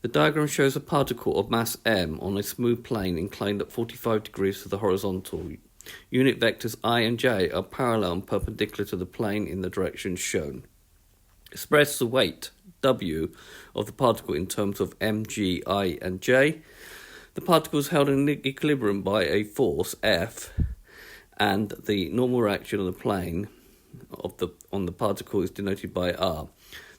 The diagram shows a particle of mass m on a smooth plane inclined at 45 degrees to the horizontal. Unit vectors I and j are parallel and perpendicular to the plane in the direction shown. Express the weight, W, of the particle in terms of m, g, I, and j. The particle is held in equilibrium by a force, F, and the normal reaction of the plane on the particle is denoted by R.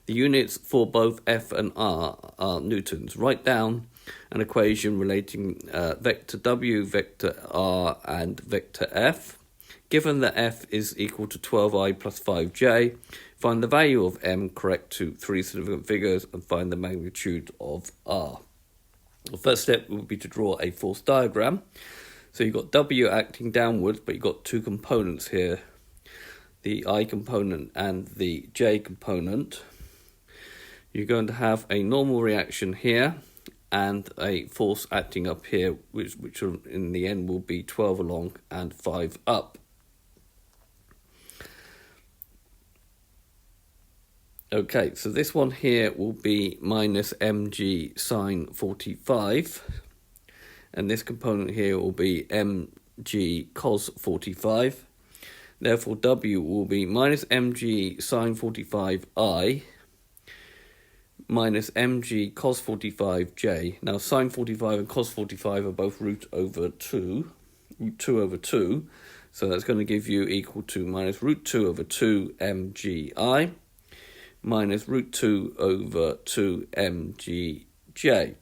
The units for both F and R are newtons. Write down an equation relating vector W, vector R, and vector F. Given that F is equal to 12i plus 5j, find the value of M correct to three significant figures and find the magnitude of R. The first step would be to draw a force diagram. So you've got W acting downwards, but you've got two components here, the I component and the J component. You're going to have a normal reaction here and a force acting up here, which in the end will be 12 along and 5 up. Okay, so this one here will be minus mg sine 45, and this component here will be mg cos 45. Therefore, W will be minus mg sine 45i minus mg cos 45j. Now, sine 45 and cos 45 are both root 2 over 2, so that's going to give you equal to minus root 2 over 2 mgi minus root 2 over 2 mgj.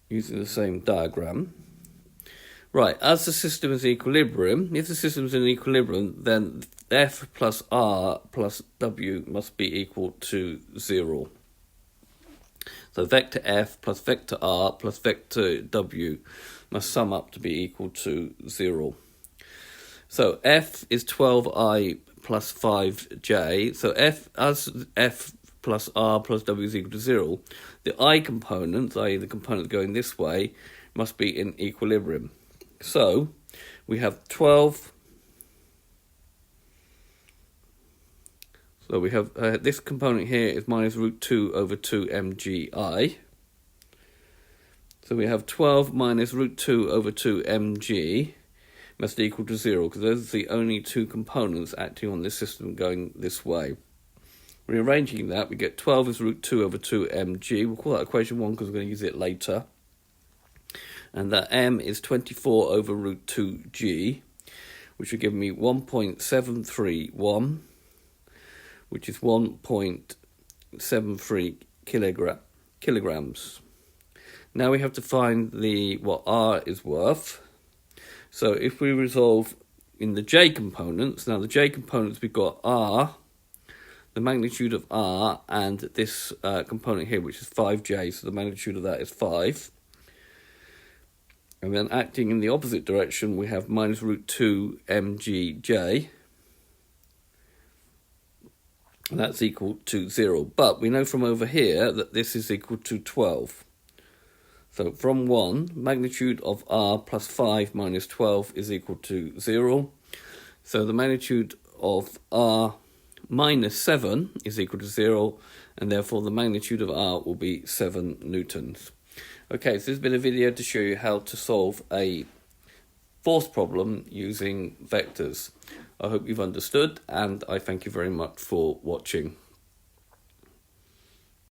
Using the same diagram. Right, as the system is equilibrium, if the system is in equilibrium, then F plus R plus W must be equal to 0. So vector F plus vector R plus vector W must sum up to be equal to 0. So F is 12i plus 5j. So as F plus R plus W is equal to 0, the I component, i.e. the component going this way, must be in equilibrium. So we have 12. So we have this component here is minus root 2 over 2 mgi. So we have 12 minus root 2 over 2 mg must equal to 0, because those are the only two components acting on this system going this way. Rearranging that, we get 12 is root 2 over 2 mg. We'll call that equation 1 because we're going to use it later. And that m is 24 over root 2g, which will give me 1.731, which is 1.73 kilograms. Now we have to find what R is worth. So if we resolve in the J components, now the J components we've got R, the magnitude of R, and this component here, which is 5j, so the magnitude of that is 5. And then acting in the opposite direction, we have minus root 2 mgj. And that's equal to 0. But we know from over here that this is equal to 12. So from 1, magnitude of R plus 5 minus 12 is equal to 0. So the magnitude of R minus 7 is equal to 0. And therefore the magnitude of R will be 7 newtons. Okay, so this has been a video to show you how to solve a force problem using vectors. I hope you've understood, and I thank you very much for watching.